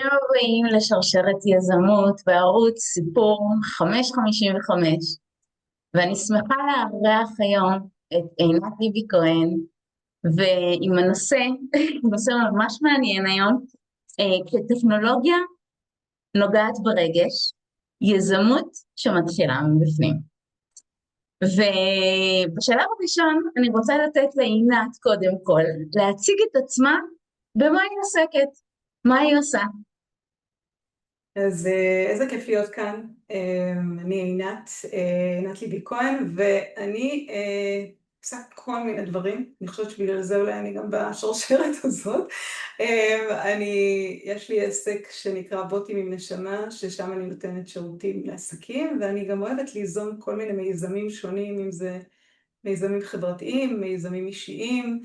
ברוכים הבאים לשרשרת יזמות בערוץ סיפור 555, ואני שמחה לארח היום את עינת ליבי כהן, ועם הנושא, נושא ממש מעניין היום, כטכנולוגיה נוגעת ברגש, יזמות שמתחילה מבפנים. ובשלב הראשון אני רוצה לתת לעינת קודם כל להציג את עצמה במה היא עוסקת, מה היא עושה. אז איזה כיף להיות כאן. אני עינת ליבי כהן, ואני עושה כל מיני דברים. אני חושבת שבגלל זה אולי אני גם בשרשרת הזאת. יש לי עסק שנקרא בוטים עם נשמה, ששם אני נותנת שירותים לעסקים, ואני גם אוהבת ליזום כל מיני מיזמים שונים, אם זה מיזמים חברתיים, מיזמים אישיים,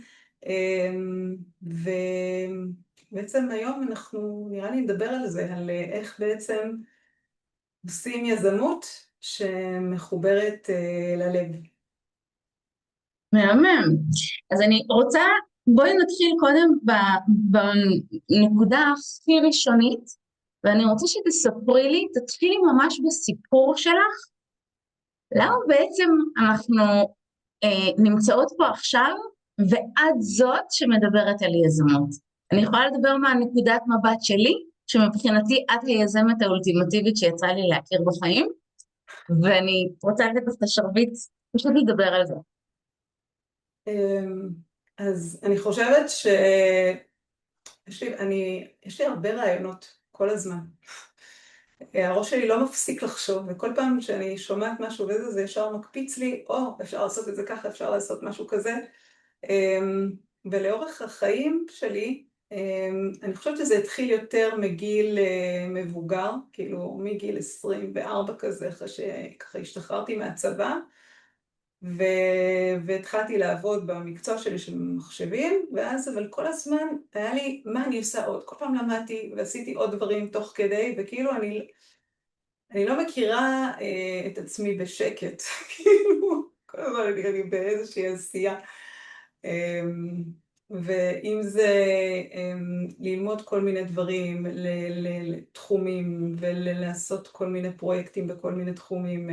ובעצם היום אנחנו נראה לי נדבר על זה, על איך בעצם עושים יזמות שמחוברת ללב. מהמם. אז אני רוצה, בואי נתחיל קודם בנקודה הכי ראשונית, ואני רוצה שתספרי לי, תתחילי ממש בסיפור שלך, למה בעצם אנחנו נמצאות פה עכשיו, ואת זאת שמדברת על יזמות. אני יכולה לדבר מהנקודת מבט שלי, שמבחינתי את היזמת האולטימטיבית שיצא לי להכיר בחיים, ואני רוצה לתת לך את השרביט, פשוט לדבר על זה. אז אני חושבת יש לי הרבה רעיונות כל הזמן. הראש שלי לא מפסיק לחשוב, וכל פעם שאני שומעת משהו וזה, זה ישר מקפיץ לי, אפשר לעשות את זה ככה, אפשר לעשות משהו כזה. ולאורך החיים שלי, אני חושבת שזה התחיל יותר מגיל מבוגר, כאילו מגיל 24 כזה, אחרי שככה השתחררתי מהצבא, והתחלתי לעבוד במקצוע שלי של מחשבים, ואז אבל כל הזמן היה לי, מה אני עושה עוד? כל פעם למדתי ועשיתי עוד דברים תוך כדי, וכאילו אני לא מכירה את עצמי בשקט, כאילו, כל הזמן אני באיזושהי עשייה. ואם זה ללמוד כל מיני דברים, לתחומים, ולעשות כל מיני פרויקטים בכל מיני תחומים.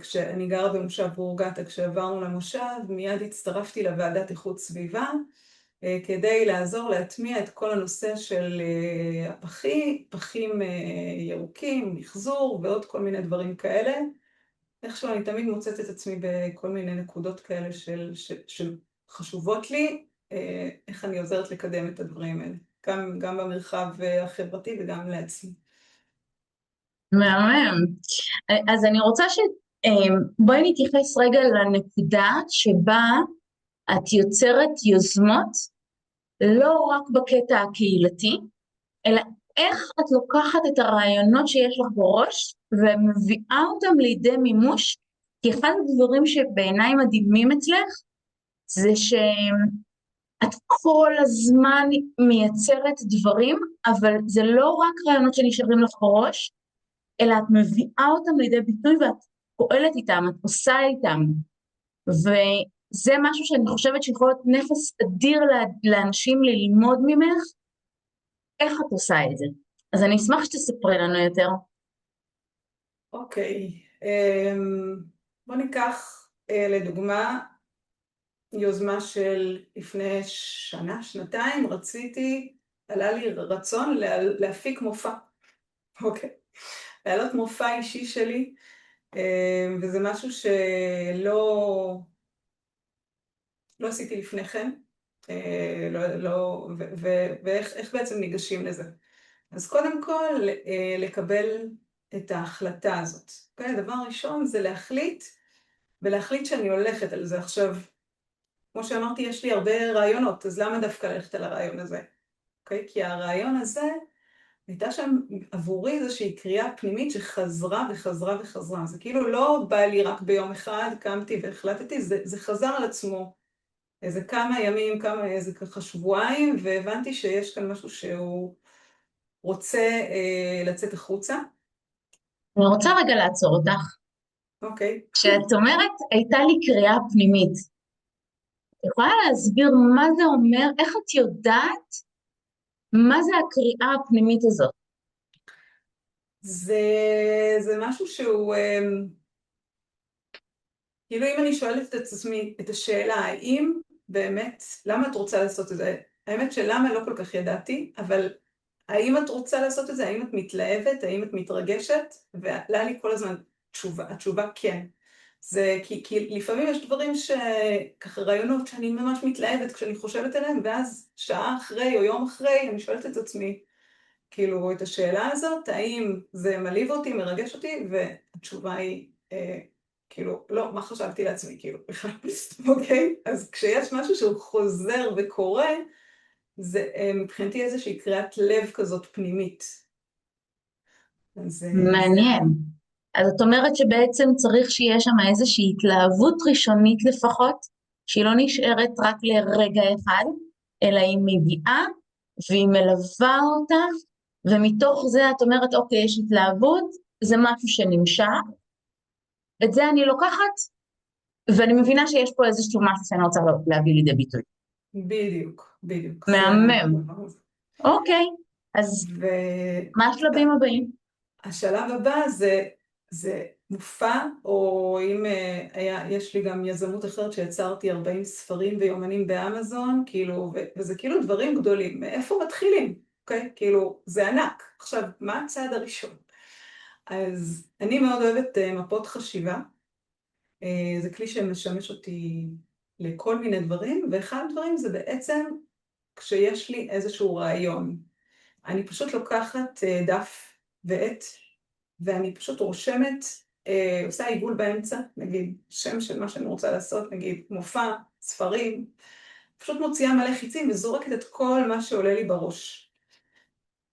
כשאני גרה במושב בורגתה, כשעברנו למושב, מיד הצטרפתי לוועדת איכות סביבה, כדי לעזור להטמיע את כל הנושא של פחים ירוקים, מחזור ועוד כל מיני דברים כאלה. איכשהו אני תמיד מוצאת את עצמי בכל מיני נקודות כאלה שחשובות לי, איך אני עוזרת לקדם את הדברים האלה, גם במרחב החברתי וגם לעצמי. מהמם. אז אני רוצה בואי נתייחס רגע לנקודה שבה את יוצרת יוזמות, לא רק בקטע הקהילתי, אלא איך את לוקחת את הרעיונות שיש לך בראש ומביאה אותם לידי מימוש, כי אחד הדברים שבעיניי מדהימים אצלך, זה שאת כל הזמן מייצרת דברים, אבל זה לא רק רעיונות שנשארים לך בראש, אלא את מביאה אותם לידי ביטוי ואת פועלת איתם, את עושה איתם. וזה משהו שאני חושבת שיכול להיות נכס אדיר לאנשים ללמוד ממך, איך את עושה את זה. אז אני אשמח שתספרי לנו יותר. אוקיי, בוא ניקח לדוגמה יוזמה של לפני שנה, שנתיים, עלה לי רצון להפיק מופע. אוקיי. להעלות מופע אישי שלי, וזה משהו לא עשיתי לפני כן, ואיך בעצם ניגשים לזה. אז קודם כל, לקבל את ההחלטה הזאת. הדבר הראשון זה ולהחליט שאני הולכת על זה. עכשיו, כמו שאמרתי, יש לי הרבה רעיונות, אז למה דווקא ללכת על הרעיון הזה? כי הרעיון הזה, הייתה שם עבורי איזושהי קריאה פנימית שחזרה וחזרה וחזרה. זה כאילו לא בא לי רק ביום אחד, קמתי והחלטתי, זה חזר על עצמו. איזה כמה ימים, איזה ככה שבועיים, והבנתי שיש כאן משהו שהוא רוצה לצאת החוצה. אני רוצה רגע לעצור אותך. אוקיי. כשאת אומרת, הייתה לי קריאה פנימית, את יכולה להסביר מה זה אומר, איך את יודעת מה זה הקריאה הפנימית הזאת? זה משהו שהוא, כאילו אם אני שואלת את עצמי את השאלה, האם באמת, למה את רוצה לעשות את זה? האמת שלמה לא כל כך ידעתי, אבל האם את רוצה לעשות את זה? האם את מתלהבת? האם את מתרגשת? ועלה לי כל הזמן תשובה, התשובה כן. זה כי לפעמים יש דברים שככה רעיונות שאני ממש מתלהבת כשאני חושבת עליהם, ואז שעה אחרי או יום אחרי אני שואלת את עצמי, כאילו את השאלה הזאת, האם זה מלהיב אותי, מרגש אותי, והתשובה היא, כאילו, לא, מה חשבתי לעצמי, כאילו, אוקיי? אז כשיש משהו שהוא חוזר וקורה, זה מבחינתי איזושהי קריאת לב כזאת פנימית. אז זה מעניין. אז את אומרת שבעצם צריך שיהיה שם איזושהי התלהבות ראשונית לפחות, שהיא לא נשארת רק לרגע אחד, אלא היא מגיעה והיא מלווה אותך, ומתוך זה את אומרת, אוקיי, יש התלהבות, זה משהו שנמשך, את זה אני לוקחת, ואני מבינה שיש פה איזשהו משהו שאני רוצה להביא לידי ביטוי. בדיוק, בדיוק, זה מהמם. הדבר הזה. אוקיי, אז מה השלבים הבאים? השלב הבא זה מופע, או אם יש לי גם יזמות אחרת שיצרתי 40 ספרים ויומנים באמזון, כאילו, וזה כאילו דברים גדולים. מאיפה מתחילים? אוקיי? כאילו, זה ענק. עכשיו, מה הצעד הראשון? אז אני מאוד אוהבת מפות חשיבה. זה כלי שמשמש אותי לכל מיני דברים, ואחד הדברים זה בעצם כשיש לי איזשהו רעיון. אני פשוט לוקחת דף ועט, ואני פשוט רושמת, עושה עיגול באמצע, נגיד שם של מה שאני רוצה לעשות, נגיד מופע, ספרים, פשוט מוציאה מלא חיצים וזורקת את כל מה שעולה לי בראש.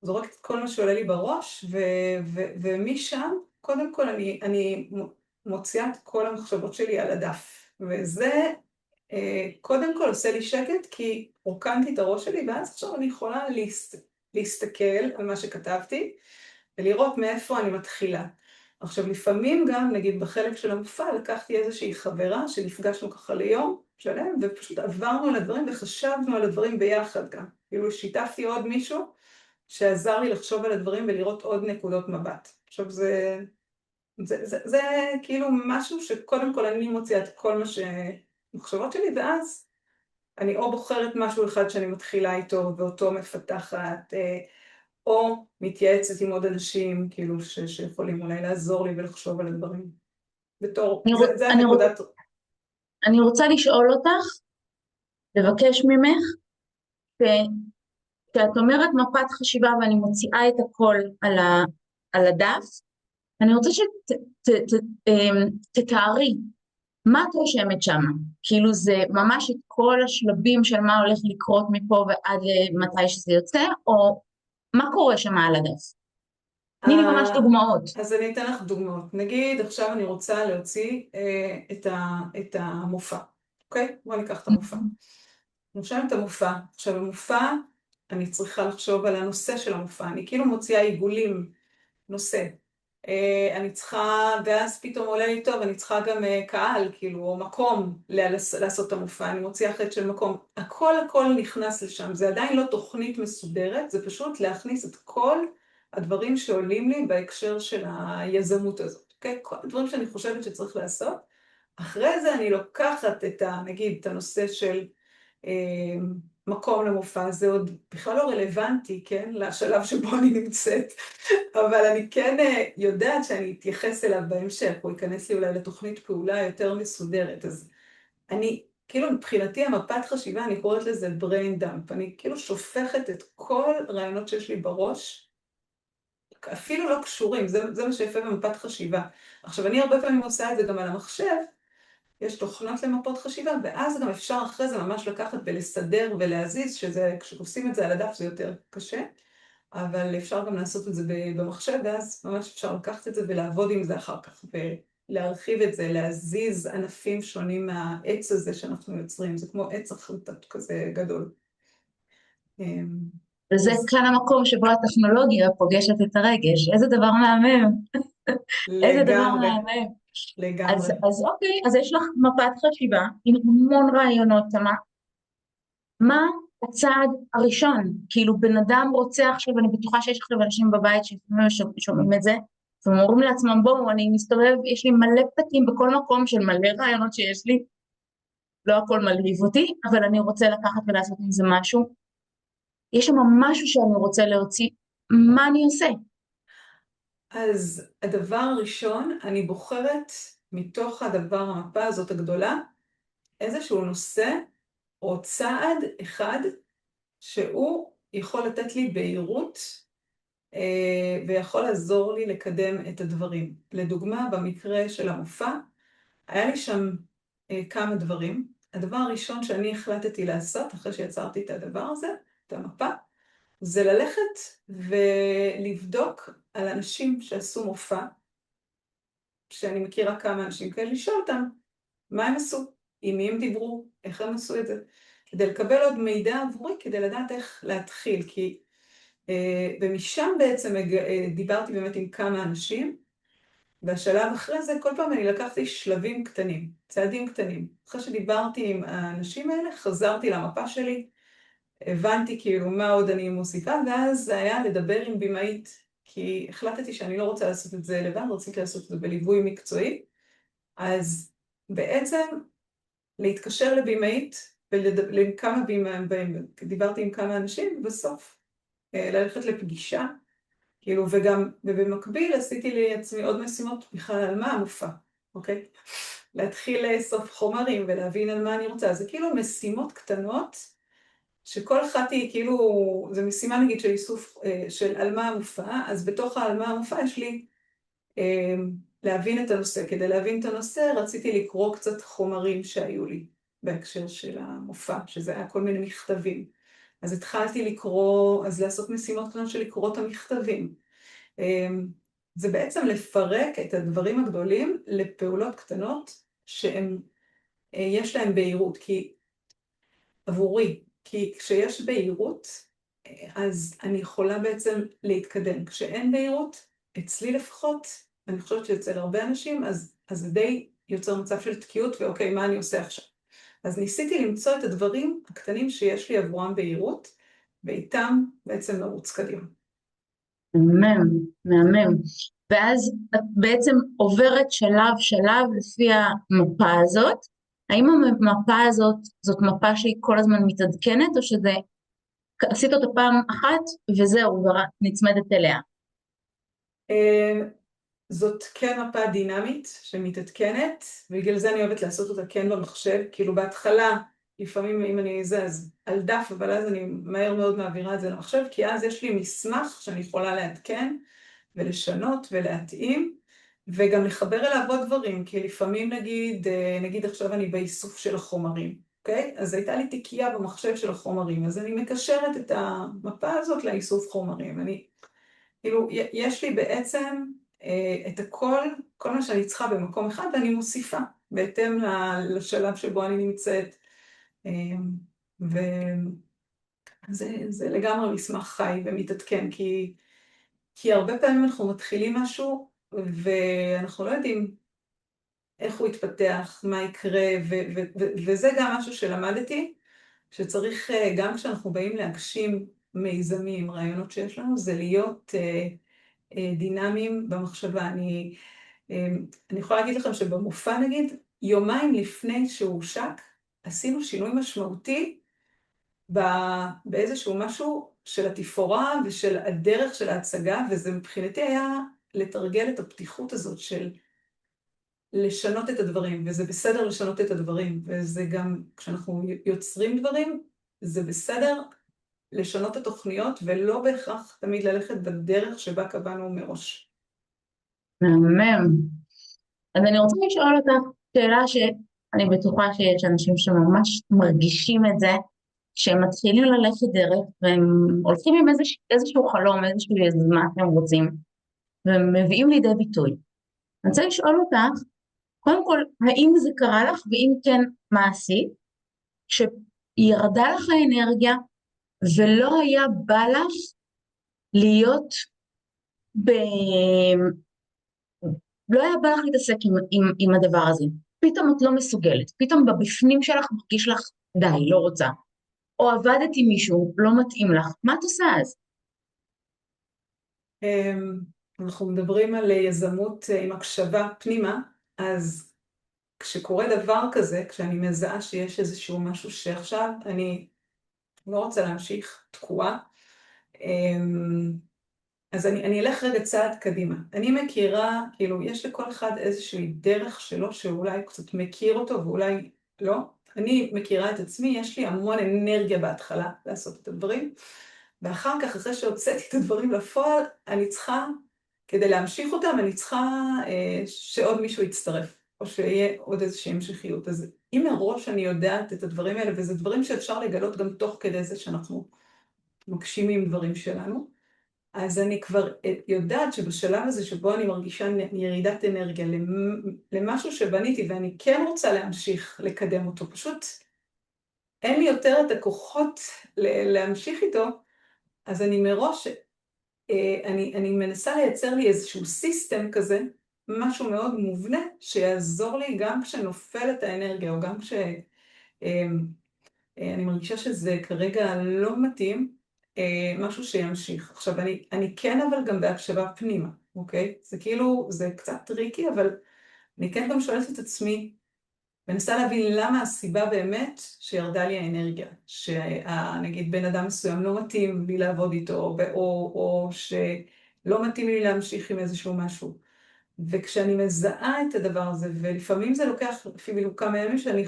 זורקת את כל מה שעולה לי בראש, ומשם, קודם כל אני מוציאה את כל המחשבות שלי על הדף. וזה קודם כל עושה לי שקט, כי רוקנתי את הראש שלי, ואז עכשיו אני יכולה להסתכל על מה שכתבתי, ולראות מאיפה אני מתחילה. עכשיו, לפעמים גם, נגיד בחלק של המופע, לקחתי איזושהי חברה שנפגשנו ככה ליום שלם, ופשוט עברנו על הדברים וחשבנו על הדברים ביחד גם. כאילו, שיתפתי עוד מישהו שעזר לי לחשוב על הדברים ולראות עוד נקודות מבט. עכשיו, זה כאילו משהו שקודם כל אני מוציאה את כל מה שמחשבות שלי, ואז אני או בוחרת משהו אחד שאני מתחילה איתו ואותו מפתחת, או מתייעצת עם עוד אנשים, כאילו, שיכולים אולי לעזור לי ולחשוב על הדברים. בתור, אני, רוצ- זה אני, רוצ- הנקודת... אני רוצה לשאול אותך, לבקש ממך, כשאת אומרת מפת חשיבה ואני מוציאה את הכל על הדף, אני רוצה שתתארי מה את רושמת שם. כאילו זה ממש את כל השלבים של מה הולך לקרות מפה ועד מתי שזה יוצא, או מה קורה שם על הדף. תני לי ממש דוגמאות. אז אני אתן לך דוגמאות. נגיד, עכשיו אני רוצה להוציא את המופע, אוקיי? בואו ניקח את המופע. אני רושמת את המופע. עכשיו, המופע, אני צריכה לחשוב על הנושא של המופע. אני כאילו מוציאה עיגולים, נושא. אני צריכה, ואז פתאום עולה לי טוב, אני צריכה גם קהל, כאילו, או מקום לעשות את המופע. אני מוציאה חטא של מקום. הכל נכנס לשם. זה עדיין לא תוכנית מסודרת, זה פשוט להכניס את כל הדברים שעולים לי בהקשר של היזמות הזאת. אוקיי? כל הדברים שאני חושבת שצריך לעשות. אחרי זה אני לוקחת נגיד, את הנושא של מקום למופע, זה עוד בכלל לא רלוונטי, כן? לשלב שבו אני נמצאת. אבל אני כן יודעת שאני אתייחס אליו בהמשך, הוא ייכנס לי אולי לתוכנית פעולה יותר מסודרת. אז אני, כאילו מבחינתי המפת חשיבה, אני קוראת לזה brain dump. אני כאילו שופכת את כל הרעיונות שיש לי בראש, אפילו לא קשורים, זה מה שיפה במפת חשיבה. עכשיו, אני הרבה פעמים עושה את זה גם על המחשב, יש תוכנות למפות חשיבה, ואז גם אפשר אחרי זה ממש לקחת ולסדר ולהזיז, שזה, כשעושים את זה על הדף זה יותר קשה, אבל אפשר גם לעשות את זה במחשב, ואז ממש אפשר לקחת את זה ולעבוד עם זה אחר כך, ולהרחיב את זה, להזיז ענפים שונים מהעץ הזה שאנחנו יוצרים, זה כמו עץ החלטת כזה גדול. וזה אז כאן המקום שבו הטכנולוגיה פוגשת את הרגש. איזה דבר מהמם. איזה דבר לגמרי, מהמם. לגמרי. אז אוקיי, אז יש לך מפת חשיבה עם המון רעיונות שמה. מה הצעד הראשון, כאילו בן אדם רוצה עכשיו, אני בטוחה שיש עכשיו אנשים בבית ששומעים את זה, והם אומרים לעצמם בואו, אני מסתובב, יש לי מלא פתקים בכל מקום של מלא רעיונות שיש לי, לא הכל מלהיב אותי, אבל אני רוצה לקחת ולעשות עם זה משהו, יש שם משהו שאני רוצה להוציא, מה אני עושה? אז הדבר הראשון, אני בוחרת מתוך המפה הזאת הגדולה, איזשהו נושא או צעד אחד שהוא יכול לתת לי בהירות ויכול לעזור לי לקדם את הדברים. לדוגמה, במקרה של המופע, היה לי שם כמה דברים. הדבר הראשון שאני החלטתי לעשות, אחרי שיצרתי את הדבר הזה, את המפה, זה ללכת ולבדוק על אנשים שעשו מופע, שאני מכירה כמה אנשים כאלה, לשאול אותם מה הם עשו, עם מי הם דיברו, איך הם עשו את זה, כדי לקבל עוד מידע עבורי, כדי לדעת איך להתחיל, כי ומשם בעצם דיברתי באמת עם כמה אנשים, והשלב אחרי זה, כל פעם אני לקחתי שלבים קטנים, צעדים קטנים. אחרי שדיברתי עם האנשים האלה, חזרתי למפה שלי, הבנתי כאילו מה עוד אני מוסיפה, ואז זה היה לדבר עם במאית, כי החלטתי שאני לא רוצה לעשות את זה לבד, רציתי לעשות את זה בליווי מקצועי, אז בעצם להתקשר לבמאית, ולכמה במאים, דיברתי עם כמה אנשים, ובסוף ללכת לפגישה, כאילו, ובמקביל עשיתי לי עצמי עוד משימות בכלל על מה המופע, אוקיי? להתחיל לאסוף חומרים ולהבין על מה אני רוצה. זה כאילו משימות קטנות, שכל אחת היא כאילו, זה משימה נגיד של איסוף, של על מה המופע, אז בתוך על מה המופע יש לי להבין את הנושא. כדי להבין את הנושא רציתי לקרוא קצת חומרים שהיו לי בהקשר של המופע, שזה היה כל מיני מכתבים. אז התחלתי לקרוא, אז לעשות משימות קטנות של לקרוא את המכתבים. זה בעצם לפרק את הדברים הגדולים לפעולות קטנות שהם, יש להם בהירות, כי עבורי, כי כשיש בהירות, אז אני יכולה בעצם להתקדם. כשאין בהירות, אצלי לפחות, אני חושבת שאצל הרבה אנשים, אז זה די יוצר מצב של תקיעות, ואוקיי, מה אני עושה עכשיו? אז ניסיתי למצוא את הדברים הקטנים שיש לי עבורם בהירות, ואיתם בעצם לרוץ קדימה. מהמם, מהמם. ואז את בעצם עוברת שלב שלב לפי המפה הזאת. האם המפה הזאת, זאת מפה שהיא כל הזמן מתעדכנת, או שזה, עשית אותה פעם אחת וזהו, נצמדת אליה? זאת כן מפה דינמית שמתעדכנת, ובגלל זה אני אוהבת לעשות אותה כן במחשב, כאילו בהתחלה, לפעמים אם אני אז על דף, אבל אז אני מהר מאוד מעבירה את זה למחשב, כי אז יש לי מסמך שאני יכולה לעדכן ולשנות ולהתאים, וגם לחבר אליו עוד דברים, כי לפעמים נגיד עכשיו אני באיסוף של החומרים, אוקיי? אז הייתה לי תיקייה במחשב של החומרים, אז אני מקשרת את המפה הזאת לאיסוף חומרים. כאילו, יש לי בעצם את הכל, כל מה שאני צריכה במקום אחד, ואני מוסיפה בהתאם לשלב שבו אני נמצאת. וזה לגמרי מסמך חי ומתעדכן, כי הרבה פעמים אנחנו מתחילים משהו, ואנחנו לא יודעים איך הוא יתפתח, מה יקרה, וזה גם משהו שלמדתי, שצריך, גם כשאנחנו באים להגשים מיזמים, רעיונות שיש לנו, זה להיות דינמיים במחשבה. אני יכולה להגיד לכם שבמופע נגיד, יומיים לפני שהוא הושק, עשינו שינוי משמעותי באיזשהו משהו של התפאורה ושל הדרך של ההצגה, וזה מבחינתי היה לתרגל את הפתיחות הזאת של לשנות את הדברים, וזה בסדר לשנות את הדברים, וזה גם כשאנחנו יוצרים דברים, זה בסדר לשנות את התוכניות, ולא בהכרח תמיד ללכת בדרך שבה קבענו מראש. מהמם. אז אני רוצה לשאול אותך שאלה שאני בטוחה שיש אנשים שממש מרגישים את זה, שהם מתחילים ללכת דרך והם הולכים עם איזשהו חלום, איזשהו יזמה שהם רוצים, והם מביאים לידי ביטוי. אני רוצה לשאול אותך, קודם כל, האם זה קרה לך, ואם כן, מה עשית? שירדה לך האנרגיה ולא היה בא לך להיות ב... לא היה בא לך להתעסק עם הדבר הזה. פתאום את לא מסוגלת, פתאום בבפנים שלך מרגיש לך, די, לא רוצה. או עבדת עם מישהו, לא מתאים לך, מה את עושה אז? אנחנו מדברים על יזמות עם הקשבה פנימה, אז כשקורה דבר כזה, כשאני מזהה שיש איזשהו משהו שעכשיו אני לא רוצה להמשיך תקועה, אז אני אלך רגע צעד קדימה. אני מכירה, כאילו, יש לכל אחד איזושהי דרך שלו, שאולי קצת מכיר אותו ואולי לא. אני מכירה את עצמי, יש לי המון אנרגיה בהתחלה לעשות את הדברים, ואחר כך, אחרי שהוצאתי את הדברים לפועל, אני צריכה, כדי להמשיך אותם, אני צריכה שעוד מישהו יצטרף, או שיהיה עוד איזושהי המשכיות. אז אם מראש אני יודעת את הדברים האלה, וזה דברים שאפשר לגלות גם תוך כדי זה שאנחנו מגשימים דברים שלנו, אז אני כבר יודעת שבשלב הזה שבו אני מרגישה ירידת אנרגיה למשהו שבניתי ואני כן רוצה להמשיך לקדם אותו, פשוט אין לי יותר את הכוחות להמשיך איתו, אז אני מראש, אני מנסה לייצר לי איזשהו סיסטם כזה, משהו מאוד מובנה, שיעזור לי גם כשנופלת האנרגיה, או גם אני מרגישה שזה כרגע לא מתאים, משהו שימשיך. עכשיו, אני כן אבל גם בהקשבה פנימה, אוקיי? זה כאילו, זה קצת טריקי, אבל אני כן גם שואלת את עצמי, מנסה להבין למה הסיבה באמת שירדה לי האנרגיה, שנגיד בן אדם מסוים לא מתאים לי לעבוד איתו, או שלא מתאים לי להמשיך עם איזשהו משהו. וכשאני מזהה את הדבר הזה, ולפעמים זה לוקח אפילו כמה ימים שאני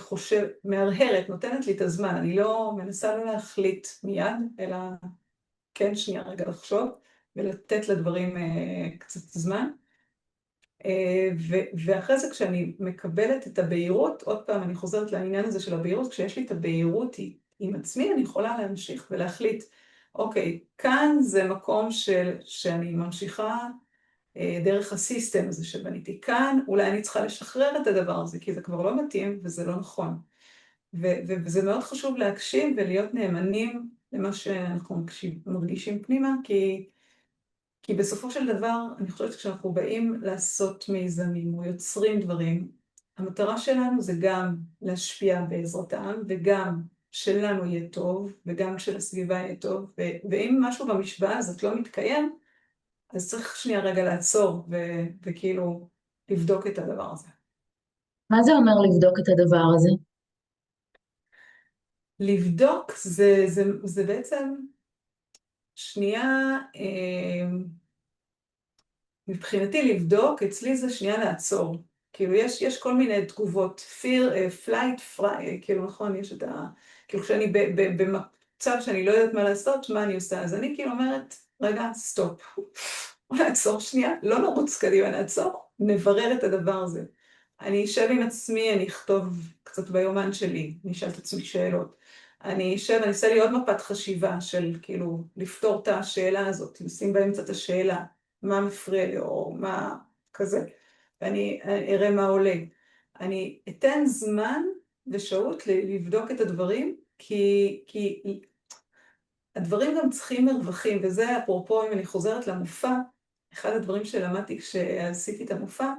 מהרהרת, נותנת לי את הזמן, אני לא מנסה לא להחליט מיד, אלא כן שנייה רגע לחשוב, ולתת לדברים קצת זמן. ואחרי זה כשאני מקבלת את הבהירות, עוד פעם אני חוזרת לעניין הזה של הבהירות, כשיש לי את הבהירות עם עצמי, אני יכולה להמשיך ולהחליט, אוקיי, כאן זה מקום שאני ממשיכה, דרך הסיסטם הזה שבניתי כאן, אולי אני צריכה לשחרר את הדבר הזה, כי זה כבר לא מתאים וזה לא נכון. וזה מאוד חשוב להקשיב ולהיות נאמנים למה שאנחנו מרגישים פנימה, כי בסופו של דבר, אני חושבת שכשאנחנו באים לעשות מיזמים או יוצרים דברים, המטרה שלנו זה גם להשפיע בעזרתם, וגם שלנו יהיה טוב, וגם שלסביבה יהיה טוב, ואם משהו במשוואה הזאת לא מתקיים, אז צריך שנייה רגע לעצור וכאילו לבדוק את הדבר הזה. מה זה אומר לבדוק את הדבר הזה? לבדוק זה בעצם שנייה, מבחינתי לבדוק, אצלי זה שנייה לעצור. כאילו יש כל מיני תגובות, fear, flight, כאילו נכון, יש את כאילו כשאני במצב שאני לא יודעת מה לעשות, מה אני עושה? אז אני כאילו אומרת, רגע, סטופ. נעצור שנייה, לא נרוץ קדימה, נעצור, נברר את הדבר הזה. אני אשב עם עצמי, אני אכתוב קצת ביומן שלי, אני אשאל את עצמי שאלות. אני אעשה לי עוד מפת חשיבה של כאילו לפתור את השאלה הזאת, לשים באמצע את השאלה, מה מפריע לי או מה כזה, ואני אראה מה עולה. אני אתן זמן ושהות לבדוק את הדברים, כי הדברים גם צריכים מרווחים, וזה אפרופו אם אני חוזרת למופע, אחד הדברים שלמדתי כשעשיתי את המופע,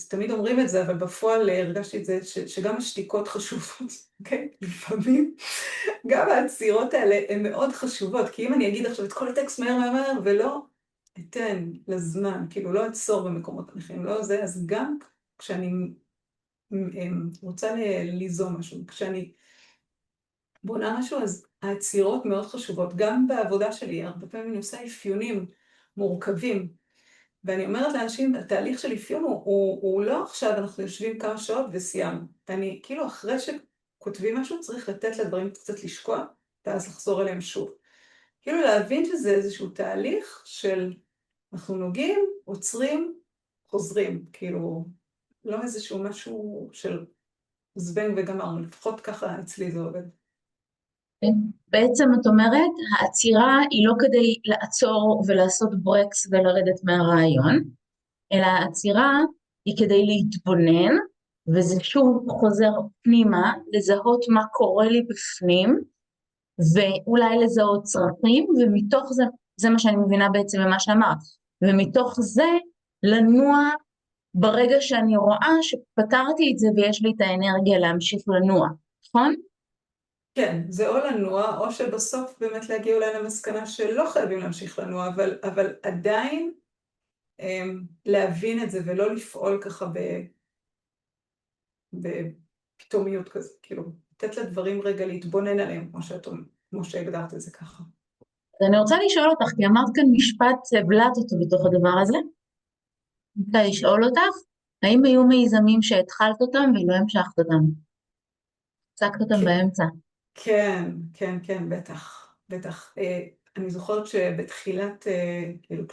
תמיד אומרים את זה, אבל בפועל הרגשתי את זה, שגם השתיקות חשובות, אוקיי? לפעמים, גם העצירות האלה הן מאוד חשובות, כי אם אני אגיד עכשיו את כל הטקסט מהר מהר מהר, ולא אתן לזמן, כאילו לא אצור במקומות הנכונים, לא זה, אז גם כשאני רוצה ליזום משהו, כשאני בונה משהו, אז העצירות מאוד חשובות, גם בעבודה שלי, הרבה פעמים אני עושה אפיונים מורכבים, ואני אומרת לאנשים, התהליך של אפיון הוא לא עכשיו, אנחנו יושבים כמה שעות וסיימנו. אני כאילו אחרי שכותבים משהו, צריך לתת לדברים קצת לשקוע, ואז לחזור אליהם שוב. כאילו להבין שזה איזשהו תהליך של אנחנו נוגעים, עוצרים, חוזרים. כאילו, לא איזשהו משהו של זבנג וגמרנו, לפחות ככה אצלי זה עובד. בעצם את אומרת, העצירה היא לא כדי לעצור ולעשות ברקס ולרדת מהרעיון, אלא העצירה היא כדי להתבונן, וזה שוב חוזר פנימה, לזהות מה קורה לי בפנים, ואולי לזהות צרכים, ומתוך זה, זה מה שאני מבינה בעצם ממה שאמרת, ומתוך זה לנוע ברגע שאני רואה שפתרתי את זה ויש לי את האנרגיה להמשיך לנוע, נכון? כן, זה או לנוע, או שבסוף באמת להגיע אולי למסקנה שלא חייבים להמשיך לנוע, אבל עדיין להבין את זה ולא לפעול ככה בפתאומיות כזה, כאילו, לתת לדברים רגע להתבונן עליהם, כמו שהגדרת את זה ככה. אז אני רוצה לשאול אותך, כי אמרת כאן משפט שהבלעת אותו בתוך הדבר הזה. אני רוצה לשאול אותך, האם היו מיזמים שהתחלת אותם ולא המשכת אותם? הפסקת אותם באמצע. כן, כן, כן, בטח, בטח. אני זוכרת שבתחילת, כאילו,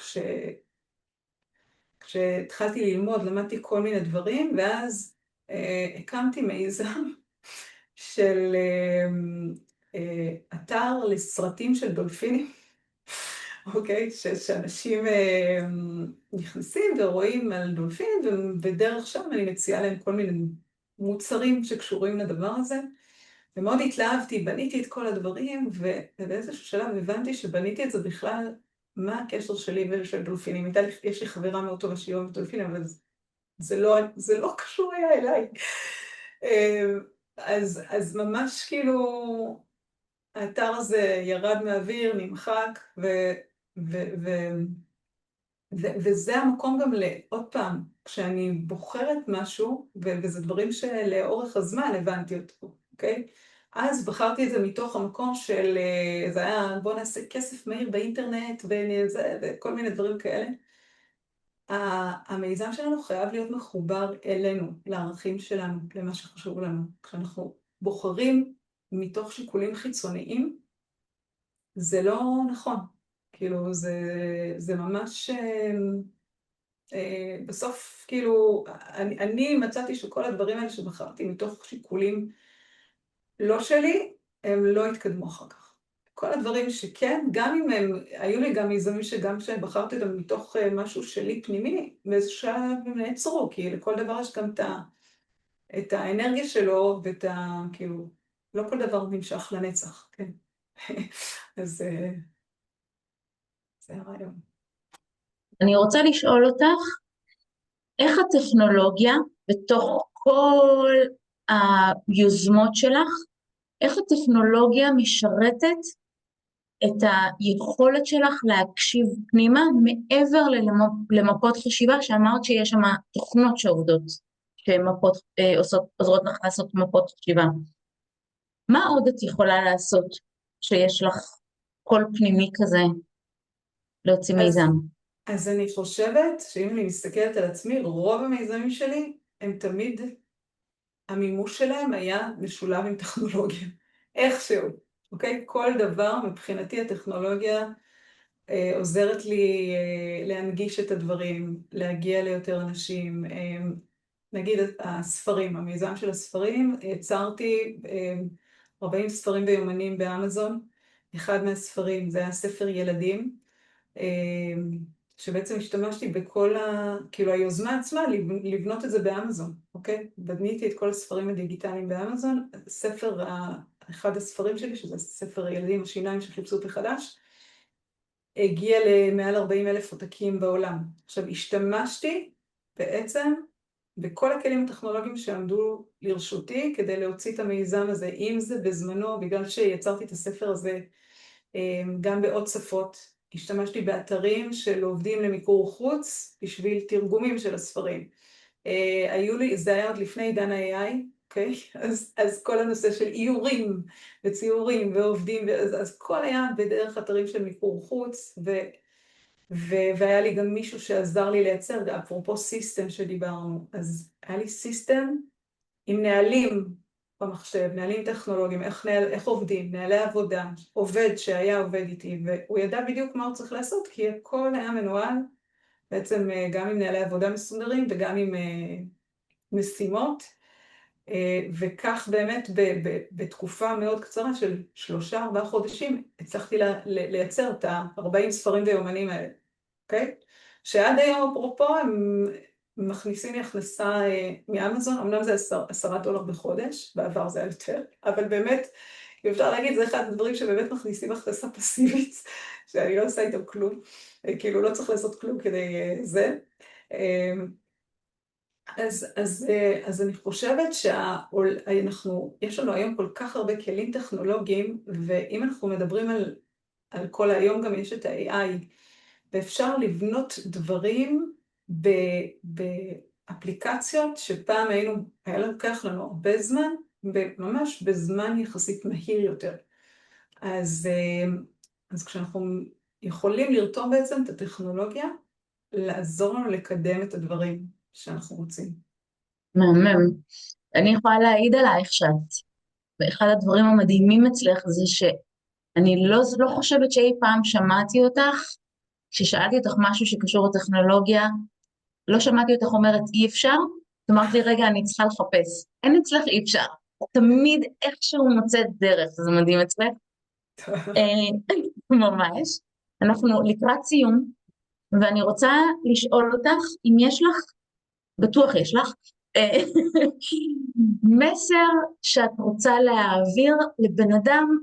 כשהתחלתי ללמוד, למדתי כל מיני דברים, ואז הקמתי מיזם של אתר לסרטים של דולפינים, אוקיי? שאנשים נכנסים ורואים על דולפינים, ודרך שם אני מציעה להם כל מיני מוצרים שקשורים לדבר הזה. ומאוד התלהבתי, בניתי את כל הדברים, ובאיזשהו שלב הבנתי שבניתי את זה בכלל, מה הקשר שלי ושל דולפינים. יש לי חברה מאוד טובה שהיא אוהבת דולפינים, אבל זה לא קשור היה אליי. אז ממש כאילו, האתר הזה ירד מהאוויר, נמחק, וזה המקום גם לעוד פעם, כשאני בוחרת משהו, וזה דברים שלאורך הזמן הבנתי אותו, אוקיי? אז בחרתי את זה מתוך המקום של, זה היה בוא נעשה כסף מהיר באינטרנט, וכל מיני דברים כאלה. המיזם שלנו חייב להיות מחובר אלינו, לערכים שלנו, למה שחשוב לנו. כשאנחנו בוחרים מתוך שיקולים חיצוניים, זה לא נכון. כאילו, זה ממש, בסוף, כאילו, אני מצאתי שכל הדברים האלה שבחרתי מתוך שיקולים לא שלי, הם לא התקדמו אחר כך. כל הדברים שכן, גם אם הם, היו לי גם מיזמים שגם כשבחרתי אותם מתוך משהו שלי פנימי, באיזשהו שלב הם נעצרו, כי לכל דבר יש גם את האנרגיה שלו, ואת ה... כאילו, לא כל דבר נמשך לנצח, כן. אז זה הרעיון. אני רוצה לשאול אותך, איך הטכנולוגיה בתוך כל היוזמות שלך, איך הטכנולוגיה משרתת את היכולת שלך להקשיב פנימה מעבר למפות חשיבה, שאמרת שיש שם תוכנות שעובדות, שמפות עוזרות לך לעשות מפות חשיבה. מה עוד את יכולה לעשות שיש לך קול פנימי כזה להוציא מיזם? אז אני חושבת שאם אני מסתכלת על עצמי, רוב המיזמים שלי הם תמיד, המימוש שלהם היה משולב עם טכנולוגיה. איכשהו, אוקיי? כל דבר מבחינתי הטכנולוגיה עוזרת לי להנגיש את הדברים, להגיע ליותר אנשים. נגיד הספרים, המיזם של הספרים, יצרתי 40 ספרים ויומנים באמזון. אחד מהספרים זה היה ספר ילדים, שבעצם השתמשתי בכל כאילו היוזמה עצמה לבנות את זה באמזון, אוקיי? בניתי את כל הספרים הדיגיטליים באמזון. אחד הספרים שלי, שזה ספר ילדים השיניים שחיפשו מחדש, הגיע למעל 40,000 עותקים בעולם. עכשיו, השתמשתי בעצם בכל הכלים הטכנולוגיים שעמדו לרשותי כדי להוציא את המיזם הזה, אם זה בזמנו, בגלל שיצרתי את הספר הזה גם בעוד שפות, השתמשתי באתרים של עובדים למיקור חוץ בשביל תרגומים של הספרים. זה היה עוד לפני עידן ה-AI, אוקיי? אז כל הנושא של איורים וציורים ועובדים, אז כל היה בדרך אתרים של מיקור חוץ, והיה לי גם מישהו שעזר לי לייצר, אפרופו סיסטם שדיברנו, אז היה לי סיסטם עם נהלים במחשב, נהלים טכנולוגיים, איך עובדים, נהלי עבודה, עובד שהיה עובד איתי, והוא ידע בדיוק מה הוא צריך לעשות, כי הכל היה מנוהל, בעצם גם עם נהלי עבודה מסודרים וגם עם משימות, וכך באמת בתקופה מאוד קצרה של 3-4 חודשים, הצלחתי לייצר את ה-40 ספרים ויומנים האלה, אוקיי? שעד היום, אפרופו, הם מכניסים לי הכנסה מאמזון, אמנם זה $10 בחודש, בעבר זה היה יותר, אבל באמת, אם אפשר להגיד, זה אחד הדברים שבאמת מכניסים הכנסה פסיבית, שאני לא עושה איתם כלום, כאילו לא צריך לעשות כלום כדי זה. אז אני חושבת יש לנו היום כל כך הרבה כלים טכנולוגיים, ואם אנחנו מדברים על כל היום, גם יש את ה-AI, ואפשר לבנות דברים באפליקציות שפעם היה לוקח לנו הרבה זמן, ממש בזמן יחסית מהיר יותר. אז כשאנחנו יכולים לרתום בעצם את הטכנולוגיה, לעזור לנו לקדם את הדברים שאנחנו רוצים. מהמם. אני יכולה להעיד עלייך ואחד הדברים המדהימים אצלך זה שאני לא חושבת שאי פעם שמעתי אותך, כששאלתי אותך משהו שקשור לטכנולוגיה, לא שמעתי אותך אומרת אי אפשר, את אמרת לי רגע אני צריכה לחפש, אין אצלך אי אפשר, תמיד איכשהו מוצאת דרך, זה מדהים אצלך. ממש. אנחנו לקראת סיום, ואני רוצה לשאול אותך אם יש לך, בטוח יש לך, מסר שאת רוצה להעביר לבן אדם,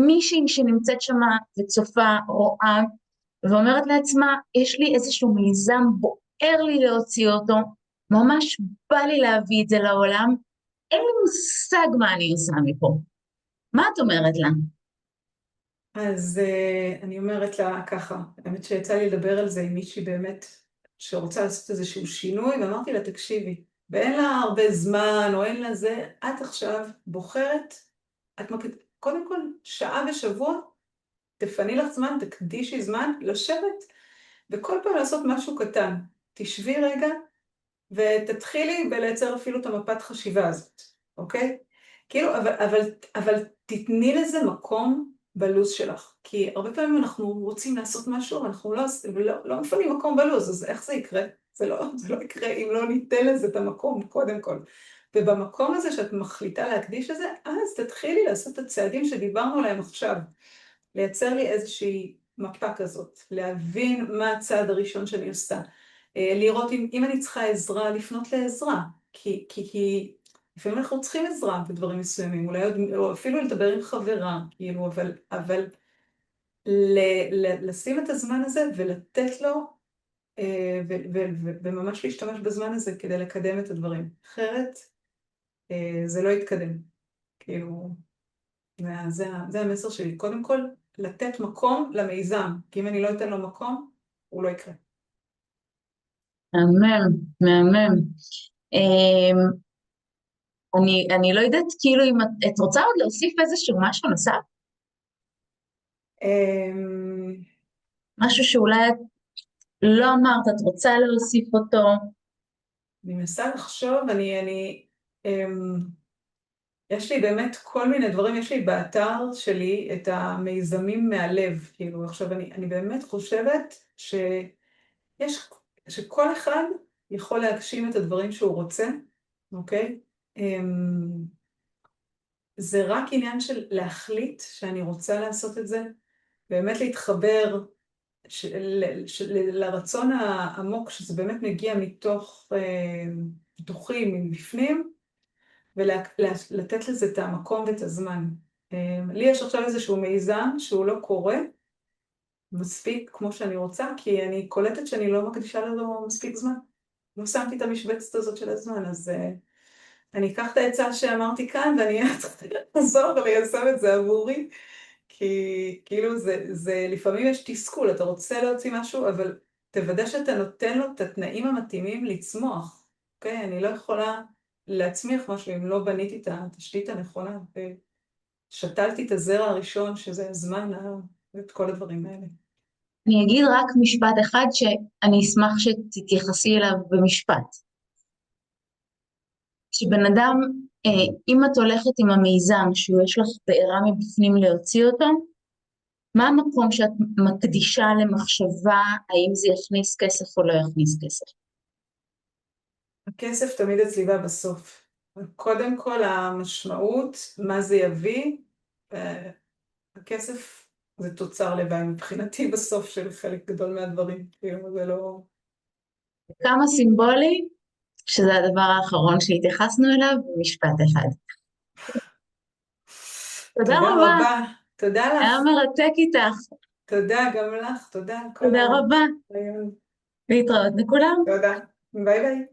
מישהי שנמצאת שמה וצופה, רואה, ואומרת לעצמה, יש לי איזשהו מיזם בוער לי להוציא אותו, ממש בא לי להביא את זה לעולם, אין לי מושג מה אני עושה מפה. מה את אומרת לה? אז אני אומרת לה ככה, האמת שיצא לי לדבר על זה עם מישהי באמת שרוצה לעשות איזשהו שינוי, ואמרתי לה, תקשיבי, ואין לה הרבה זמן או אין לה זה, את עכשיו בוחרת, קודם כל שעה בשבוע, תפני לך זמן, תקדישי זמן, לשבת, וכל פעם לעשות משהו קטן. תשבי רגע ותתחילי בלייצר אפילו את המפת חשיבה הזאת, אוקיי? כאילו, אבל תתני לזה מקום בלוז שלך, כי הרבה פעמים אנחנו רוצים לעשות משהו, ואנחנו לא מפנים מקום בלוז, אז איך זה יקרה? זה לא יקרה אם לא ניתן לזה את המקום, קודם כל. ובמקום הזה שאת מחליטה להקדיש לזה, אז תתחילי לעשות את הצעדים שדיברנו עליהם עכשיו. לייצר לי איזושהי מפה כזאת, להבין מה הצעד הראשון שאני עושה, לראות אם אני צריכה עזרה, לפנות לעזרה, כי לפעמים אנחנו צריכים עזרה בדברים מסוימים, אולי או אפילו לדבר עם חברה, כאילו, אבל לשים את הזמן הזה ולתת לו, וממש להשתמש בזמן הזה כדי לקדם את הדברים. אחרת זה לא יתקדם, כאילו, זה המסר שלי. קודם כל, לתת מקום למיזם, כי אם אני לא אתן לו מקום, הוא לא יקרה. מהמם, מהמם. אמ, אני לא יודעת, כאילו, אם את רוצה עוד להוסיף איזשהו משהו נוסף? אמ, משהו שאולי את לא אמרת, את רוצה להוסיף אותו? אני מנסה לחשוב, יש לי באמת כל מיני דברים, יש לי באתר שלי את המיזמים מהלב, כאילו, עכשיו אני באמת חושבת שכל אחד יכול להגשים את הדברים שהוא רוצה, אוקיי? זה רק עניין של להחליט שאני רוצה לעשות את זה, באמת להתחבר לרצון העמוק, שזה באמת מגיע מתוכי, מבפנים, ולתת לזה את המקום ואת הזמן. לי יש עכשיו איזשהו מיזם שהוא לא קורה מספיק כמו שאני רוצה, כי אני קולטת שאני לא מקדישה לו מספיק זמן. לא שמתי את המשבצת הזאת של הזמן, אז אני אקח את העצה שאמרתי כאן, ואני אעזור וליישם את זה עבורי, כי כאילו לפעמים יש תסכול, אתה רוצה להוציא משהו, אבל תוודא שאתה נותן לו את התנאים המתאימים לצמוח, אוקיי? אני לא יכולה להצמיח משהו אם לא בניתי את התשתית הנכונה, ושתלתי את הזרע הראשון, שזה הזמן, ואת כל הדברים האלה. אני אגיד רק משפט אחד שאני אשמח שתתייחסי אליו במשפט. שבן אדם, אם את הולכת עם המיזם שיש לך בעירה מבפנים להוציא אותו, מה המקום שאת מקדישה למחשבה האם זה יכניס כסף או לא יכניס כסף? הכסף תמיד אצלי בא בסוף. קודם כל המשמעות, מה זה יביא, הכסף זה תוצר לוואי מבחינתי בסוף של חלק גדול מהדברים, כאילו זה לא... כמה סימבולי, שזה הדבר האחרון שהתייחסנו אליו, במשפט אחד. תודה תודה רבה, רבה, תודה היה לך, מרתק איתך, תודה גם לך, תודה על כל תודה רבה, הרעיון. להתראות לכולם. תודה, ביי ביי.